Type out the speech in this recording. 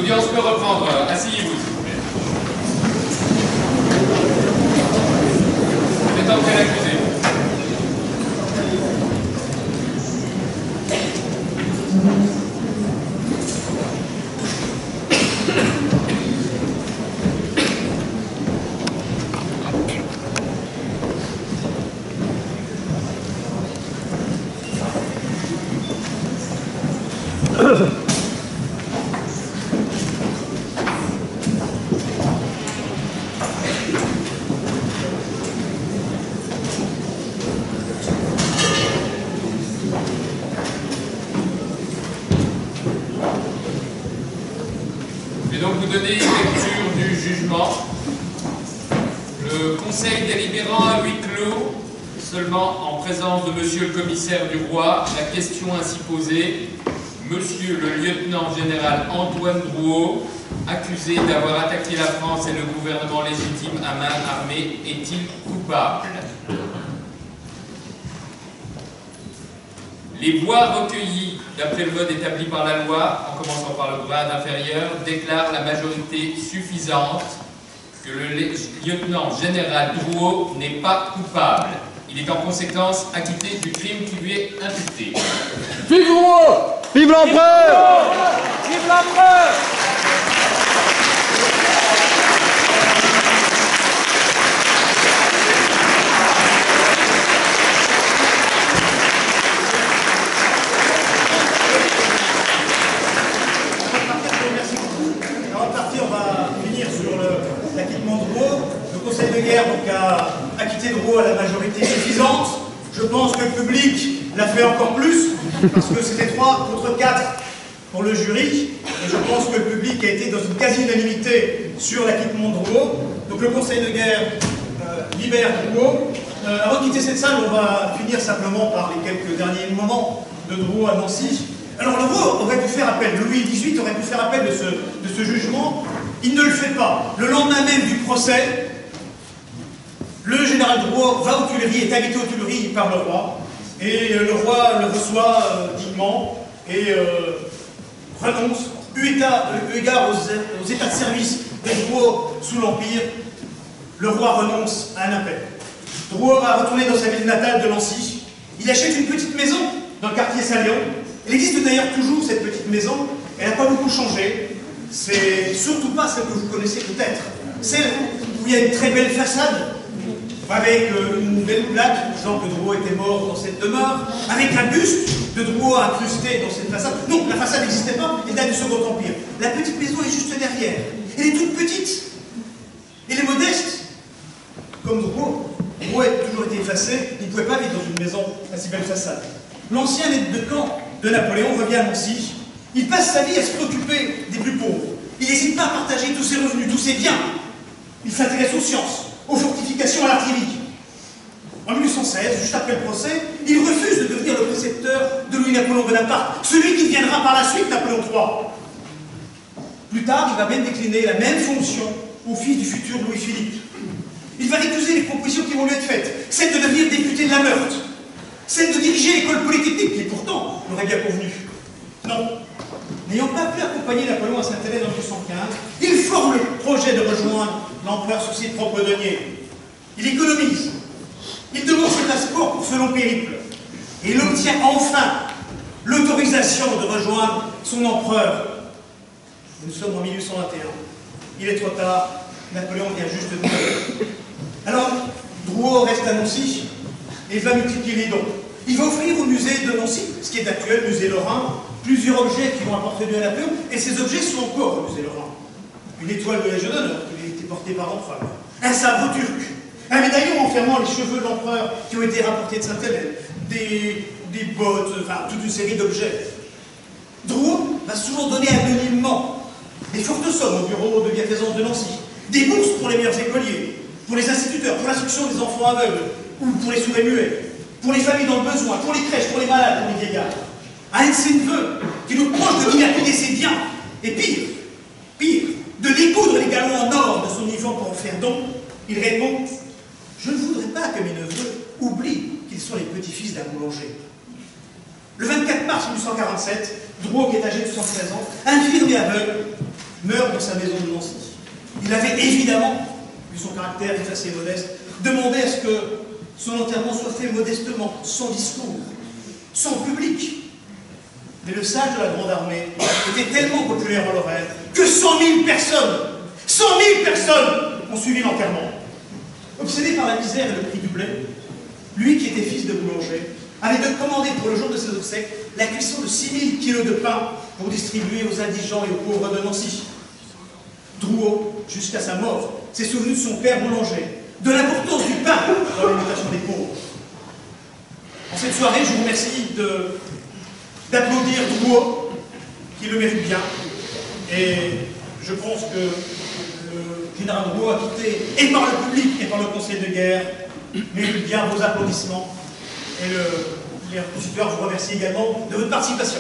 L'audience peut reprendre. Asseyez-vous, s'il vous plaît. Faites entrer l'accusé. Je vais donc vous donner lecture du jugement. Le conseil délibérant à huis clos, seulement en présence de monsieur le commissaire du roi, la question ainsi posée: monsieur le lieutenant général Antoine Drouot, accusé d'avoir attaqué la France et le gouvernement légitime à main armée, est-il coupable? Les voix recueillies d'après le vote établi par la loi, en commençant par le grade inférieur, déclarent la majorité suffisante que le lieutenant général Drouot n'est pas coupable. Il est en conséquence acquitté du crime qui lui est imputé. Vive Drouot! Vive l'empereur! Vive l'empereur! De guerre donc a acquitté Drouot à la majorité suffisante. Je pense que le public l'a fait encore plus, parce que c'était 3 contre 4 pour le jury, et je pense que le public a été dans une quasi-unanimité sur l'acquittement de Drouot. Donc le conseil de guerre libère Drouot. Avant de quitter cette salle, on va finir simplement par les quelques derniers moments de Drouot à Nancy. Alors le roi aurait pu faire appel, Louis XVIII aurait pu faire appel de ce jugement. Il ne le fait pas. Le lendemain même du procès, le général Drouot va aux Tuileries, est invité aux Tuileries par le roi, et le roi le reçoit dignement et renonce, eu égard aux états de service de Drouot sous l'Empire. Le roi renonce à un appel. Drouot va retourner dans sa ville natale de Nancy. Il achète une petite maison dans le quartier Saint-Léon. Elle existe d'ailleurs toujours, cette petite maison. Elle n'a pas beaucoup changé. C'est surtout pas celle que vous connaissez peut-être. Celle où il y a une très belle façade, avec une belle plaque disant que Drouot était mort dans cette demeure, avec un buste de Drouot incrusté dans cette façade. Non, la façade n'existait pas, elle date du Second Empire. La petite maison est juste derrière. Elle est toute petite. Elle est modeste. Comme Drouot. Drouot a toujours été effacé, il ne pouvait pas vivre dans une maison à si belle façade. L'ancien aide de camp de Napoléon revient à Nancy. Il passe sa vie à se préoccuper des plus pauvres. Il n'hésite pas à partager tous ses revenus, tous ses biens. Il s'intéresse aux sciences, aux fortifications, à l'artillerie. En 1816, juste après le procès, il refuse de devenir le précepteur de Louis-Napoléon Bonaparte, celui qui deviendra par la suite Napoléon III. Plus tard, il va même décliner la même fonction au fils du futur Louis-Philippe. Il va récuser les propositions qui vont lui être faites, celle de devenir député de la Meurthe, celle de diriger l'école polytechnique, qui pourtant l'aurait bien convenu. Non. N'ayant pas pu accompagner Napoléon à Saint-Hélène en 1815, il forme le projet de rejoindre l'empereur sous ses propres deniers. Il économise. Il demande ses passeports pour ce long périple. Et il obtient enfin l'autorisation de rejoindre son empereur. Nous sommes en 1821. Il est trop tard. Napoléon vient juste de mourir. Alors, Drouot reste à Nancy et il va multiplier les dons. Il va offrir au musée de Nancy, ce qui est actuel, musée Lorrain, plusieurs objets qui vont apporter du à Napoléon, et ces objets sont encore au musée Lorrain. Une étoile de Légion d'honneur qui a été portée par l'empereur, un sabre turc, un médaillon enfermant les cheveux de l'empereur qui ont été rapportés de Sainte-Hélène, des bottes, enfin toute une série d'objets. Drouot va souvent donner anonymement des fortes sommes au bureau de bienfaisance de Nancy, des bourses pour les meilleurs écoliers, pour les instituteurs, pour l'instruction des enfants aveugles, ou pour les sourds et muets, pour les familles dans le besoin, pour les crèches, pour les malades, pour les vieillards. Un de ses neveux qui nous proche de dilapider ses biens, et pire, de découdre les galons en or de son uniforme pour en faire don, il répond: je ne voudrais pas que mes neveux oublient qu'ils sont les petits-fils d'un boulanger. Le 24 mars 1847, Drouot, qui est âgé de 73 ans, infirme et aveugle, meurt dans sa maison de Nancy. Il avait évidemment, vu son caractère effacé et modeste, demandé à ce que son enterrement soit fait modestement, sans discours, sans public. Mais le sage de la Grande Armée était tellement populaire en Lorraine que 100 000 personnes ont suivi l'enterrement. Obsédé par la misère et le prix du blé, lui qui était fils de boulanger, avait de commander pour le jour de ses obsèques la cuisson de 6 000 kilos de pain pour distribuer aux indigents et aux pauvres de Nancy. Drouot, jusqu'à sa mort, s'est souvenu de son père boulanger, de l'importance du pain dans l'alimentation des pauvres. En cette soirée, je vous remercie d'applaudir Drouot, qui le mérite bien, et je pense que le général Drouot, acquitté et par le public et par le conseil de guerre, mérite bien vos applaudissements. Et les reconstituteurs vous remercient également de votre participation.